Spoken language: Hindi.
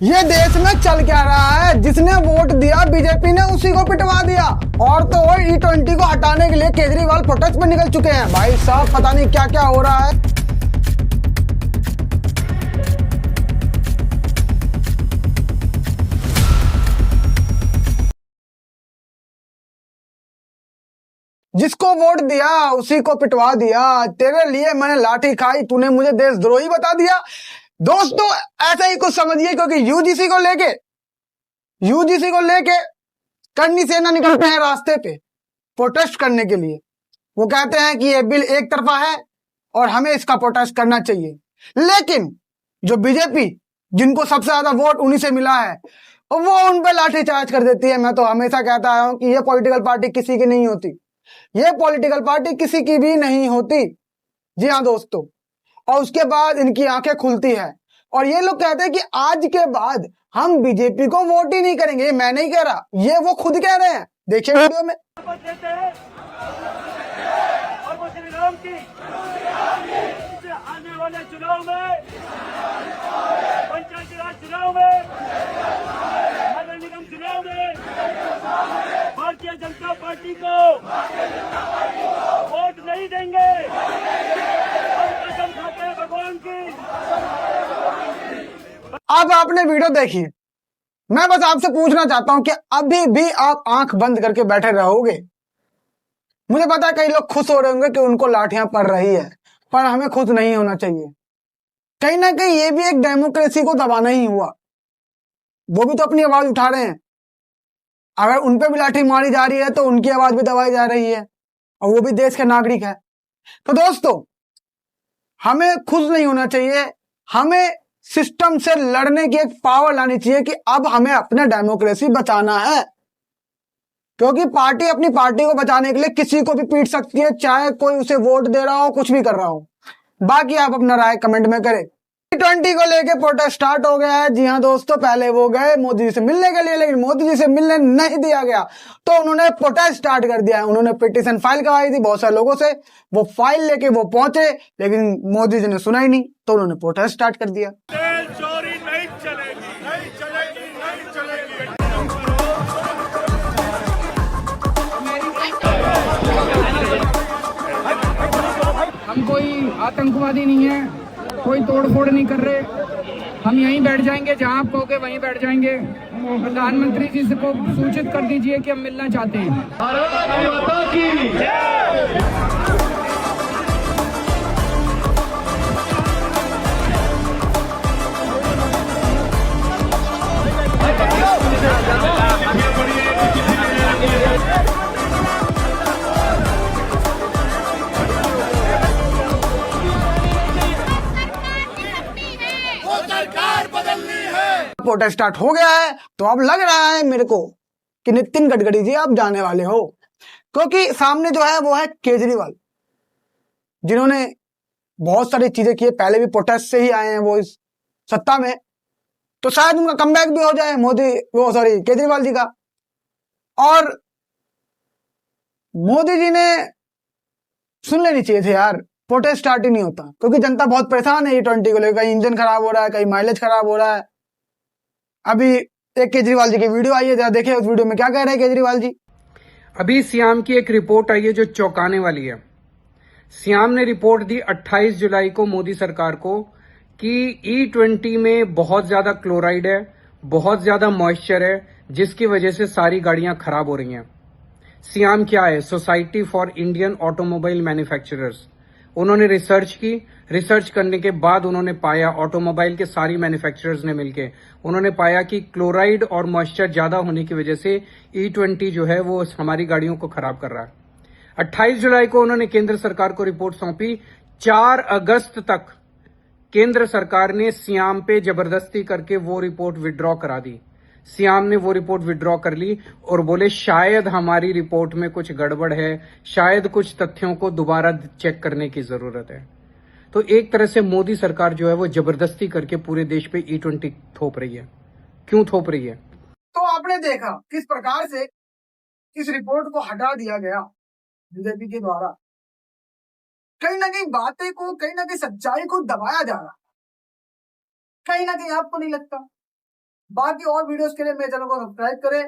ये देश में चल क्या रहा है? जिसने वोट दिया बीजेपी ने उसी को पिटवा दिया। और तो और E20 को हटाने के लिए केजरीवाल प्रोटेस्ट में निकल चुके हैं। भाई साहब पता नहीं क्या क्या हो रहा है। जिसको वोट दिया उसी को पिटवा दिया। तेरे लिए मैंने लाठी खाई, तूने मुझे देशद्रोही बता दिया। दोस्तों ऐसा ही कुछ समझिए, क्योंकि यूजीसी को लेके करनी सेना निकलते हैं रास्ते पे प्रोटेस्ट करने के लिए। वो कहते हैं कि ये बिल एक तरफा है और हमें इसका प्रोटेस्ट करना चाहिए। लेकिन जो बीजेपी, जिनको सबसे ज्यादा वोट उन्हीं से मिला है, वो उन पे लाठीचार्ज कर देती है। मैं तो हमेशा कहता हूं कि ये पॉलिटिकल पार्टी किसी की नहीं होती। ये पॉलिटिकल पार्टी किसी की भी नहीं होती। जी हाँ दोस्तों। और उसके बाद इनकी आंखें खुलती है और ये लोग कहते हैं कि आज के बाद हम बीजेपी को वोट ही नहीं करेंगे। मैं नहीं कह रहा, ये वो खुद कह रहे हैं। देखिए वीडियो में। और वो श्री राम की आने वाले चुनाव में, पंचायती राज चुनाव में, नगर निगम चुनाव में भारतीय जनता पार्टी को वोट नहीं देंगे। हम कसम खाते हैं भगवान की। अब आपने वीडियो देखी। मैं बस आपसे पूछना चाहता हूं कि अभी भी आप आंख बंद करके बैठे रहोगे? मुझे पता है कई लोग खुश हो रहे होंगे कि उनको लाठियां पड़ रही है, पर हमें खुश नहीं होना चाहिए। कहीं ना कहीं ये भी एक डेमोक्रेसी को दबाना ही हुआ। वो भी तो अपनी आवाज उठा रहे हैं। अगर उन पे भी लाठी मारी जा रही है तो उनकी आवाज भी दबाई जा रही है, और वो भी देश के नागरिक है। तो दोस्तों हमें खुश नहीं होना चाहिए। हमें सिस्टम से लड़ने की एक पावर लानी चाहिए कि अब हमें अपने डेमोक्रेसी बचाना है। क्योंकि पार्टी अपनी पार्टी को बचाने के लिए किसी को भी पीट सकती है, चाहे कोई उसे वोट दे रहा हो, कुछ भी कर रहा हो। बाकी आप अपना राय कमेंट में करें। T20 को लेके प्रोटेस्ट स्टार्ट हो गया है। जी हाँ दोस्तों, पहले वो गए मोदी जी से मिलने के लिए, लेकिन मोदी जी से मिलने नहीं दिया गया तो उन्होंने प्रोटेस्ट स्टार्ट कर दिया है। उन्होंने पिटीशन फाइल करवाई थी बहुत सारे लोगों से। वो फाइल लेके वो पहुंचे, लेकिन मोदी जी ने सुना ही नहीं, तो उन्होंने प्रोटेस्ट स्टार्ट कर दिया। चोरी नहीं चलेगी, नहीं चलेगी, नहीं चलेगी। हम कोई आतंकवादी नहीं है, कोई तोड़फोड़ नहीं कर रहे। हम यहीं बैठ जाएंगे, जहां आप कहोगे वहीं बैठ जाएंगे। प्रधानमंत्री जी से को सूचित कर दीजिए कि हम मिलना चाहते हैं। भारत माता की जय। प्रोटेस्ट स्टार्ट हो गया है, तो अब लग रहा है मेरे को कि नितिन गडकरी जी आप जाने वाले हो। क्योंकि सामने जो है वो है केजरीवाल, जिन्होंने बहुत सारी चीजें की है। पहले भी प्रोटेस्ट से ही आए हैं वो इस सत्ता में, तो शायद उनका कमबैक भी हो जाए केजरीवाल जी का। और मोदी जी ने सुन लेनी चाहिए थे यार, प्रोटेस्ट स्टार्ट ही नहीं होता। क्योंकि जनता बहुत परेशान है E20 को लेकर। कहीं इंजन खराब हो रहा है, कहीं माइलेज खराब हो रहा है। अभी एक केजरीवाल जी की वीडियो आई है, जरा देखिए उस वीडियो में क्या कह रहे हैं केजरीवाल जी। अभी सियाम की एक रिपोर्ट आई है जो चौंकाने वाली है। सियाम ने रिपोर्ट दी 28 जुलाई को मोदी सरकार को कि E20 में बहुत ज्यादा क्लोराइड है, बहुत ज्यादा मॉइस्चर है, जिसकी वजह से सारी गाड़ियां खराब हो रही हैं। सियाम क्या है? Society for Indian automobile manufacturers. उन्होंने रिसर्च की। रिसर्च करने के बाद उन्होंने पाया, ऑटोमोबाइल के सारी मैन्युफैक्चरर्स ने मिलकर उन्होंने पाया कि क्लोराइड और मॉइस्चर ज्यादा होने की वजह से E20 जो है वो हमारी गाड़ियों को खराब कर रहा है। 28 जुलाई को उन्होंने केंद्र सरकार को रिपोर्ट सौंपी। 4 अगस्त तक केंद्र सरकार ने सियाम पे जबरदस्ती करके वो रिपोर्ट विड्रॉ करा दी। सियाम ने वो रिपोर्ट विड्रॉ कर ली और बोले शायद हमारी रिपोर्ट में कुछ गड़बड़ है, शायद कुछ तथ्यों को दोबारा चेक करने की जरूरत है। तो एक तरह से मोदी सरकार जो है वो जबरदस्ती करके पूरे देश पे E20 थोप रही है। क्यों थोप रही है? तो आपने देखा किस प्रकार से इस रिपोर्ट को हटा दिया गया बीजेपी के द्वारा। कहीं ना कहीं बातें को, कहीं ना कहीं सच्चाई को दबाया जा रहा। कहीं ना कहीं आपको नहीं लगता बाकी और वीडियोस के लिए मेरे चैनल को सब्सक्राइब करें।